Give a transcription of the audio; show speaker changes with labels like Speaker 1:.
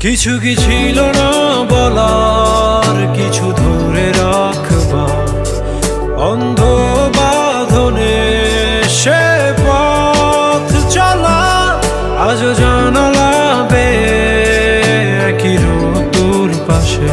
Speaker 1: কিছু কি ছিল না বলার, কিছু ধরে রাখবার অন্ধ বাঁধনে সে পথ চলা। আজও জানালা বেয়ে একই রোদ তোর পাশে